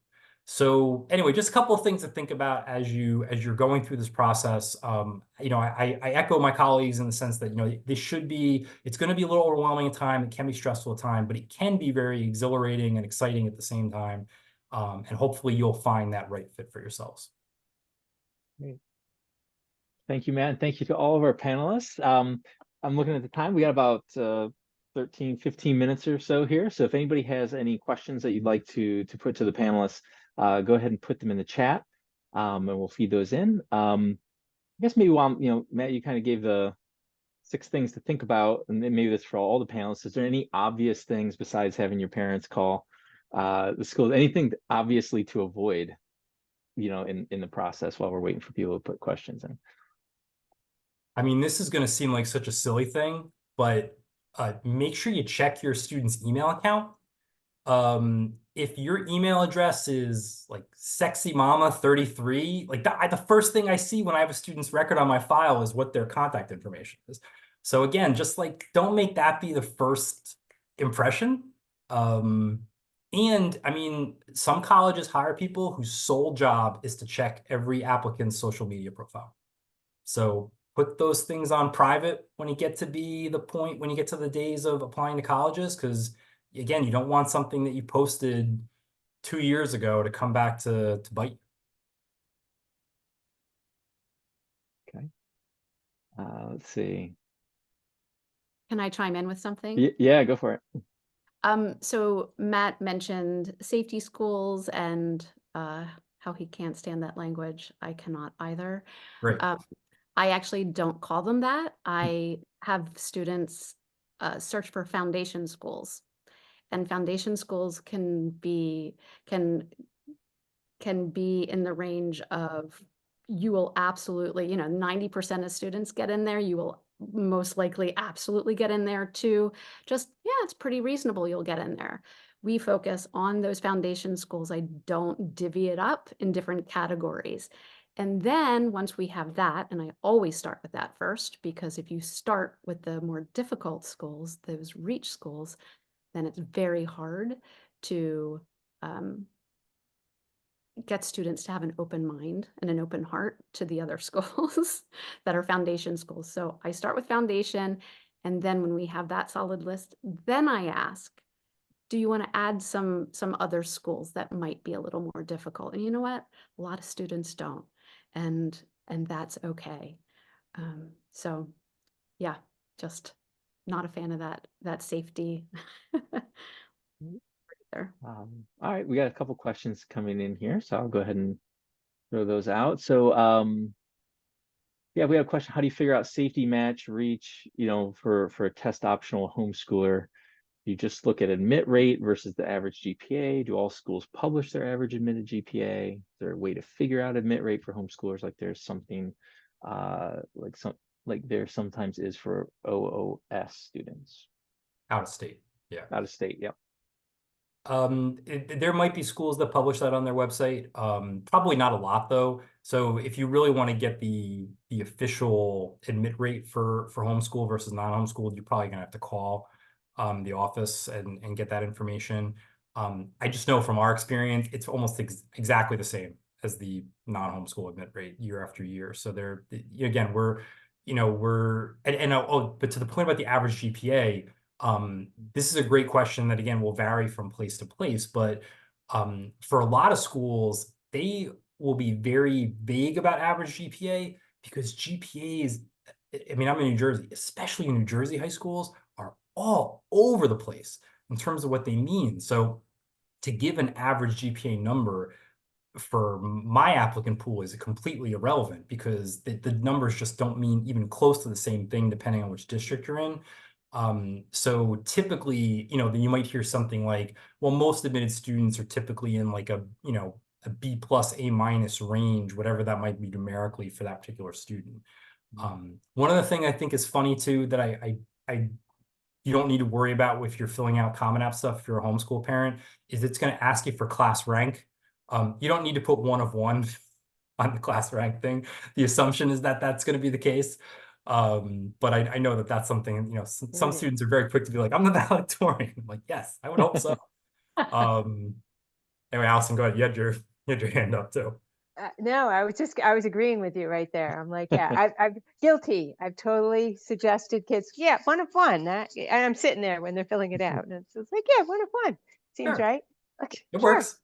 So anyway, just a couple of things to think about as you're going through this process. I echo my colleagues in the sense that it's going to be a little overwhelming at time. It can be stressful at time, but it can be very exhilarating and exciting at the same time. And hopefully you'll find that right fit for yourselves. Great. Thank you, Matt. And thank you to all of our panelists. I'm looking at the time. We got about 13, 15 minutes or so here. So if anybody has any questions that you'd like to put to the panelists, go ahead and put them in the chat, and we'll feed those in. I guess maybe while, Matt, you kind of gave the 6 things to think about, and then maybe this for all the panelists. Is there any obvious things besides having your parents call the school, anything obviously to avoid, in the process while we're waiting for people to put questions in? I mean, this is going to seem like such a silly thing, but make sure you check your student's email account. If your email address is like sexymama33, like the first thing I see when I have a student's record on my file is what their contact information is. So again, just like, don't make that be the first impression. And I mean, some colleges hire people whose sole job is to check every applicant's social media profile. So put those things on private when you get to the days of applying to colleges, because again, you don't want something that you posted 2 years ago to come back to bite you. Okay. Let's see. Can I chime in with something? Yeah, go for it. So Matt mentioned safety schools and how he can't stand that language. I cannot either. Right. I actually don't call them that. I have students search for foundation schools, and foundation schools can be in the range of, you will absolutely, 90% of students get in there. You will most likely absolutely get in there too. Just, yeah, it's pretty reasonable you'll get in there. We focus on those foundation schools. I don't divvy it up in different categories. And then once we have that, and I always start with that first, because if you start with the more difficult schools, those reach schools, then it's very hard to get students to have an open mind and an open heart to the other schools that are foundation schools. So I start with foundation, and then when we have that solid list, then I ask, do you want to add some other schools that might be a little more difficult? And you know what? A lot of students don't, and that's okay. So yeah, just not a fan of that safety. There. All right, we got a couple questions coming in here, so I'll go ahead and throw those out. So yeah, we have a question: how do you figure out safety match reach, for a test optional homeschooler? You just look at admit rate versus the average GPA. Do all schools publish their average admitted GPA? Is there a way to figure out admit rate for homeschoolers? Like there's something like there sometimes is for OOS students. Out of state. Yeah. Out of state, yep. There might be schools that publish that on their website. Probably not a lot though. So if you really want to get the official admit rate for homeschool versus non-homeschooled, you're probably gonna have to call the office and get that information. I just know from our experience, it's almost exactly the same as the non-homeschool admit rate year after year. So there, again, but to the point about the average GPA, this is a great question that again will vary from place to place, but for a lot of schools, they will be very vague about average GPA because GPAs, I mean, I'm in New Jersey, especially in New Jersey high schools, are all over the place in terms of what they mean. So to give an average GPA number for my applicant pool is completely irrelevant because the numbers just don't mean even close to the same thing depending on which district you're in. So typically, then you might hear something like, well, most admitted students are typically in like a B plus, A minus range, whatever that might be numerically for that particular student. One other thing I think is funny too, that I you don't need to worry about if you're filling out Common App stuff, if you're a homeschool parent, is it's going to ask you for class rank. You don't need to put 1 of 1 on the class rank thing. The assumption is that that's going to be the case. But I know that that's something, some students are very quick to be like, I'm the valedictorian. I'm like, yes, I would hope so. Anyway, Allison, go ahead. You had your hand up too. No, I was agreeing with you right there. I'm like, yeah, I'm guilty. I've totally suggested kids, yeah, 1 of 1. And I'm sitting there when they're filling it out, and it's like, yeah, 1 of 1 seems Sure. right. Like, It sure. works.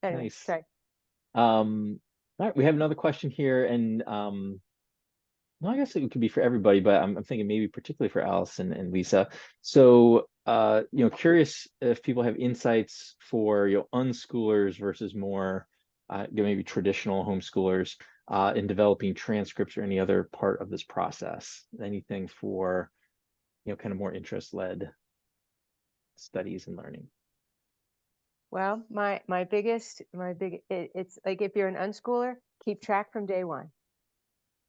Anyway, Nice. sorry. All right, we have another question here, and no, I guess it could be for everybody, but I'm thinking maybe particularly for Allison and Lisa. So, curious if people have insights for unschoolers versus more, maybe traditional homeschoolers in developing transcripts or any other part of this process. Anything for, kind of more interest-led studies and learning. Well, it's like, if you're an unschooler, keep track from day 1.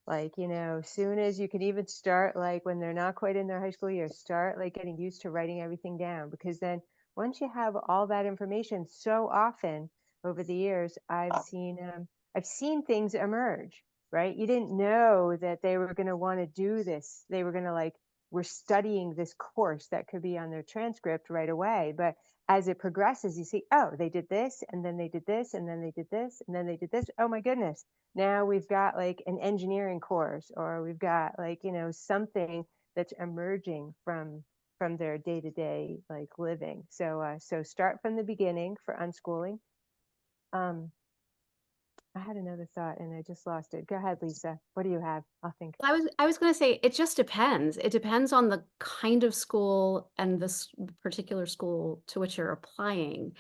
Like, soon as you can even start, like when they're not quite in their high school year, start like getting used to writing everything down, because then once you have all that information, so often over the years, I've seen things emerge, right? You didn't know that they were going to want to do this. They were going to we're studying this course that could be on their transcript right away. But as it progresses, you see, oh, they did this, and then they did this, and then they did this, and then they did this. Oh my goodness. Now we've got like an engineering course, or we've got something that's emerging from their day-to-day living. So start from the beginning for unschooling. I had another thought and I just lost it. Go ahead, Lisa. What do you have? I'll think. I was going to say, it just depends. It depends on the kind of school and this particular school to which you're applying.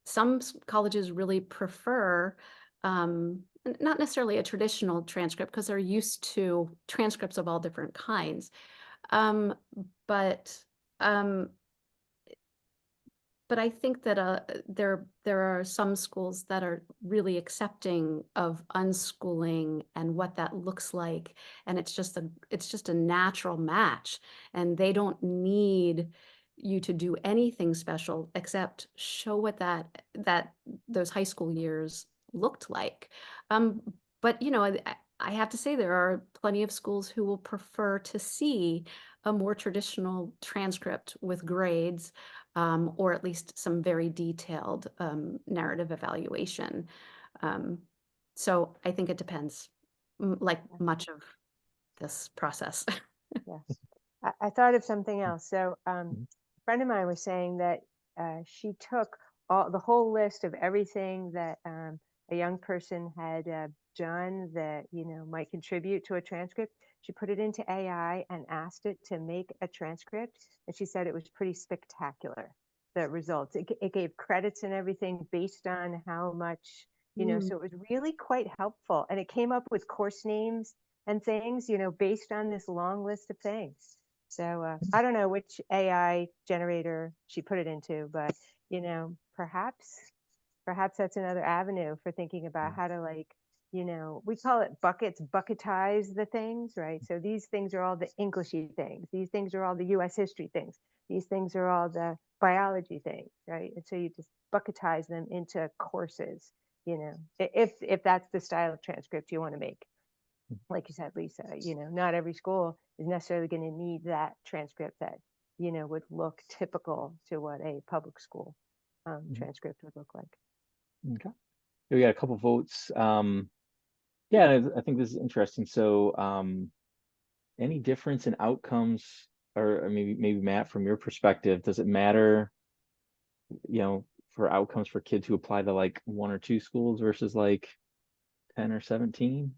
Some colleges really prefer not necessarily a traditional transcript, because they're used to transcripts of all different kinds. But I think that there are some schools that are really accepting of unschooling and what that looks like, and it's just a natural match, and they don't need you to do anything special except show what those high school years looked like. But I have to say, there are plenty of schools who will prefer to see a more traditional transcript with grades, or at least some very detailed narrative evaluation. So I think it depends, like much of this process. Yes. I thought of something else. So a friend of mine was saying that she took the whole list of everything that a young person had done that might contribute to a transcript. She put it into AI and asked it to make a transcript, and she said it was pretty spectacular, the results. It gave credits and everything based on how much, so it was really quite helpful, and it came up with course names and things, based on this long list of things. So I don't know which AI generator she put it into, but perhaps that's another avenue for thinking about how to we call it buckets, bucketize the things, right? So these things are all the Englishy things. These things are all the US history things. These things are all the biology things, right? And so you just bucketize them into courses, if that's the style of transcript you want to make. Like you said, Lisa, not every school is necessarily going to need that transcript that, would look typical to what a public school transcript would look like. Okay. We got a couple votes. Yeah, I think this is interesting. So, any difference in outcomes, or maybe Matt, from your perspective, does it matter, for outcomes for kids who apply to like 1 or 2 schools versus like 10 or 17?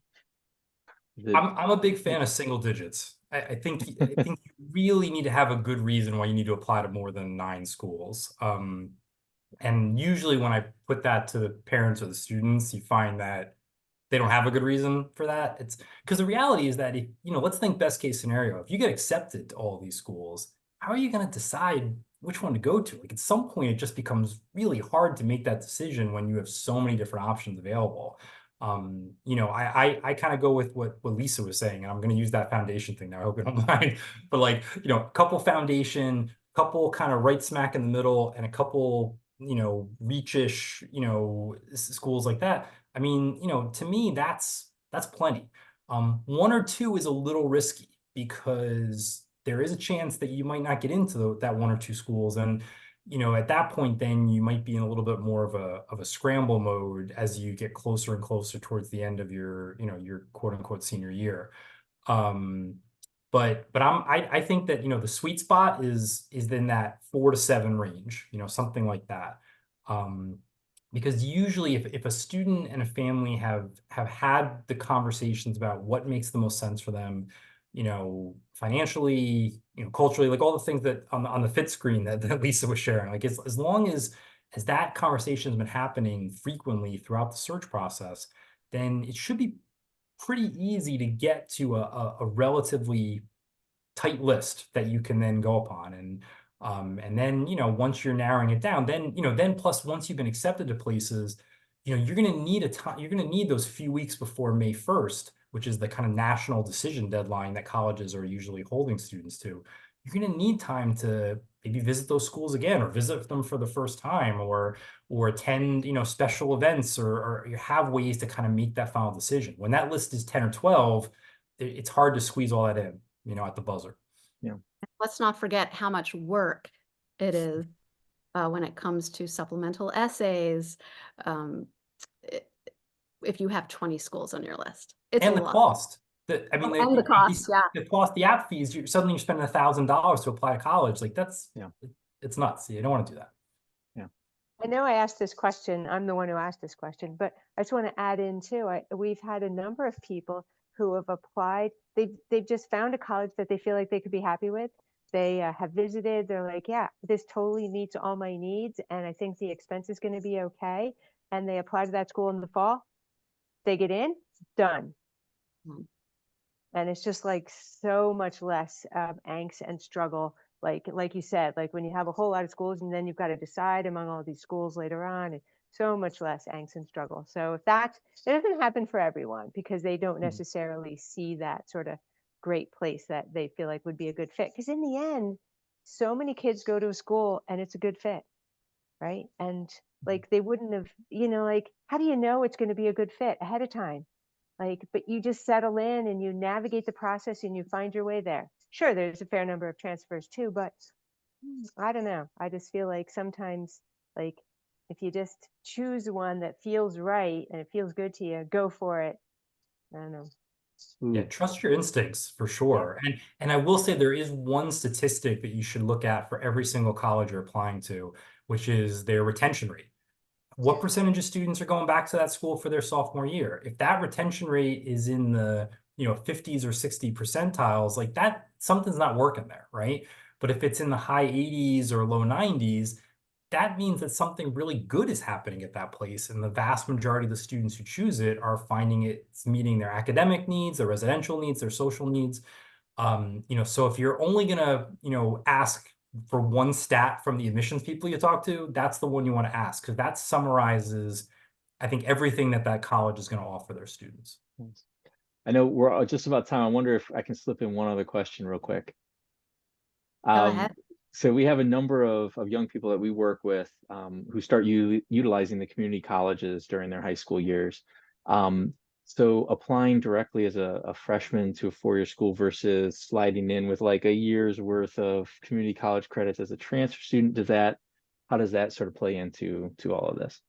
I'm a big fan of single digits. I think you really need to have a good reason why you need to apply to more than 9 schools. And usually when I put that to the parents or the students, you find that they don't have a good reason for that. It's because the reality is that if, let's think best case scenario, if you get accepted to all these schools, how are you going to decide which one to go to? Like at some point, it just becomes really hard to make that decision when you have so many different options available. I kind of go with what Lisa was saying, and I'm going to use that foundation thing now. I hope you don't mind, but like, a couple foundation, couple kind of right smack in the middle, and a couple, reach-ish, schools like that. I mean, to me, that's plenty. One or two is a little risky because there is a chance that you might not get into that one or two schools. And, at that point, then you might be in a little bit more of a scramble mode as you get closer and closer towards the end of your, your quote unquote senior year. But I think that, the sweet spot is in that 4 to 7 range, something like that. Because usually if a student and a family have had the conversations about what makes the most sense for them, financially, culturally, like all the things that on the fit screen that Lisa was sharing, like as long as that conversation has been happening frequently throughout the search process, then it should be pretty easy to get to a relatively tight list that you can then go upon. And then, once you're narrowing it down, then plus once you've been accepted to places, you're going to need you're going to need those few weeks before May 1st, which is the kind of national decision deadline that colleges are usually holding students to. You're going to need time to maybe visit those schools again, or visit them for the first time, or attend, special events, or you have ways to kind of make that final decision. When that list is 10 or 12, it's hard to squeeze all that in, at the buzzer. Yeah. Let's not forget how much work it is when it comes to supplemental essays. If you have 20 schools on your list, it's and a the lot. cost. The cost, yeah. The cost, the app fees. Suddenly you're spending $1,000 to apply to college. Like it's nuts. You don't want to do that. Yeah. I know I asked this question. I'm the one who asked this question, but I just want to add in too. We've had a number of people who have applied. They've just found a college that they feel like they could be happy with. They have visited. They're like, yeah, this totally meets all my needs, and I think the expense is going to be okay. And they apply to that school in the fall. They get in, done. And it's just like so much less angst and struggle. Like you said, like when you have a whole lot of schools and then you've got to decide among all these schools later on, and so much less angst and struggle. So if it doesn't happen for everyone because they don't necessarily see that sort of great place that they feel like would be a good fit. Because in the end, so many kids go to a school and it's a good fit, right? And like they wouldn't have, like how do you know it's going to be a good fit ahead of time? But you just settle in and you navigate the process and you find your way there. Sure, there's a fair number of transfers too, but I don't know. I just feel like sometimes, like if you just choose one that feels right and it feels good to you, go for it. I don't know. Yeah, trust your instincts for sure. Yeah. And I will say there is one statistic that you should look at for every single college you're applying to, which is their retention rate. What percentage of students are going back to that school for their sophomore year? If that retention rate is in the 50s or 60 percentiles, like that, something's not working there, right? But if it's in the high 80s or low 90s, that means that something really good is happening at that place. And the vast majority of the students who choose it are finding it's meeting their academic needs, their residential needs, their social needs. So if you're only gonna, ask for one stat from the admissions people you talk to, that's the one you want to ask, because that summarizes, I think, everything that college is going to offer their students. I know we're just about time. I wonder if I can slip in one other question real quick. Go ahead. So we have a number of young people that we work with who start utilizing the community colleges during their high school years. So applying directly as a freshman to a 4-year school versus sliding in with like a year's worth of community college credits as a transfer student, how does that sort of play into all of this?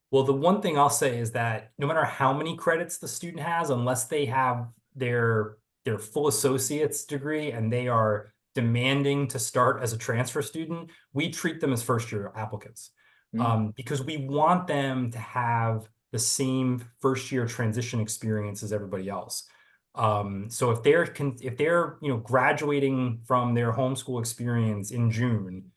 Well, the one thing I'll say is that no matter how many credits the student has, unless they have their full associate's degree and they are demanding to start as a transfer student, we treat them as first-year applicants because we want them to have the same first-year transition experience as everybody else. So if they're graduating from their homeschool experience in June,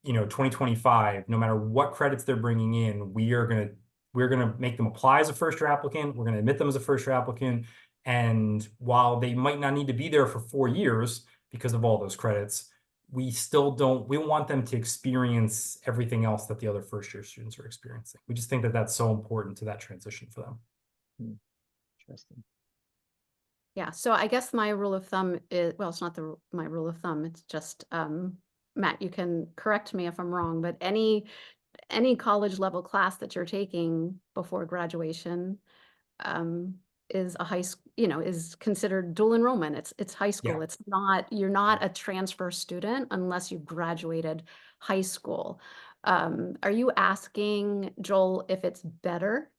2025, no matter what credits they're bringing in, we're we're going to make them apply as a first-year applicant. We're going to admit them as a first-year applicant. And while they might not need to be there for 4 years because of all those credits, we want them to experience everything else that the other first-year students are experiencing. We just think that that's so important to that transition for them. Interesting. Yeah, so I guess my rule of thumb is, well, it's not my rule of thumb, it's just, Matt, you can correct me if I'm wrong, but any college level class that you're taking before graduation is a high school, is considered dual enrollment. It's high school. Yeah. It's not, you're not a transfer student unless you've graduated high school. Are you asking, Joel, if it's better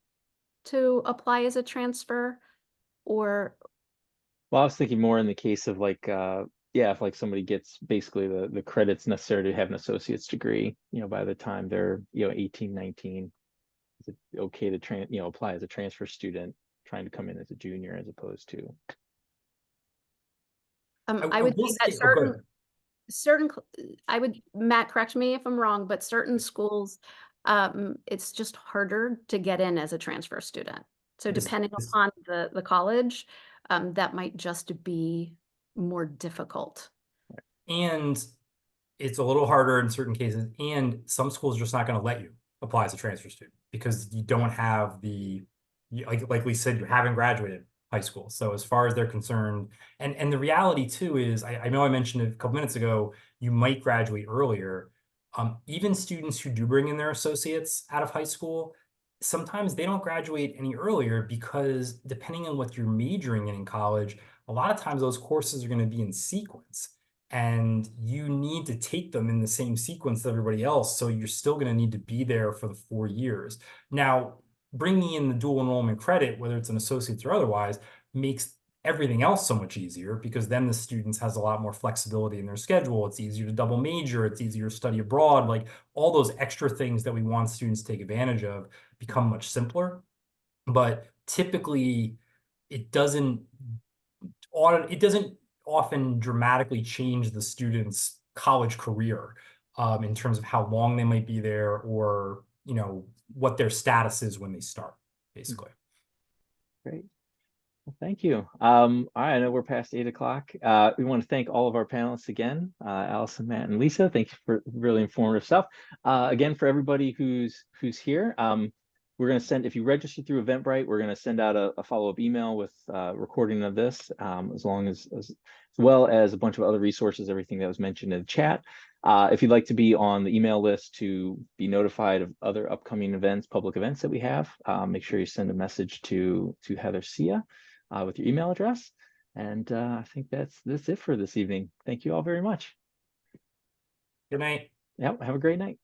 to apply as a transfer, or? Well, I was thinking more in the case of like, yeah, if like somebody gets basically the credits necessary to have an associate's degree, by the time they're, 18, 19, is it okay to apply as a transfer student trying to come in as a junior as opposed to? I would think that Matt, correct me if I'm wrong, but certain schools, it's just harder to get in as a transfer student. So depending upon the college, that might just be more difficult. And it's a little harder in certain cases, and some schools are just not going to let you apply as a transfer student because you don't have like we said, you haven't graduated high school. So as far as they're concerned, and the reality too is, I know I mentioned it a couple minutes ago, you might graduate earlier. Even students who do bring in their associates out of high school, sometimes they don't graduate any earlier because depending on what you're majoring in college, a lot of times those courses are going to be in sequence. And you need to take them in the same sequence as everybody else. So you're still going to need to be there for the 4 years. Now, bringing in the dual enrollment credit, whether it's an associate's or otherwise, makes everything else so much easier because then the students has a lot more flexibility in their schedule. It's easier to double major. It's easier to study abroad. Like all those extra things that we want students to take advantage of become much simpler. But typically, it doesn't often dramatically change the student's college career in terms of how long they might be there or, what their status is when they start, basically. Great. Well, thank you. All right, I know we're past 8 o'clock. We want to thank all of our panelists again, Allison, Matt, and Lisa. Thank you for really informative stuff. Again, for everybody who's here, we're going to send, if you register through Eventbrite, we're going to send out a follow-up email with recording of this, as well as a bunch of other resources, everything that was mentioned in the chat. If you'd like to be on the email list to be notified of other upcoming events, public events that we have, make sure you send a message to Heather Sia with your email address. And I think that's it for this evening. Thank you all very much. Good night. Yep, have a great night.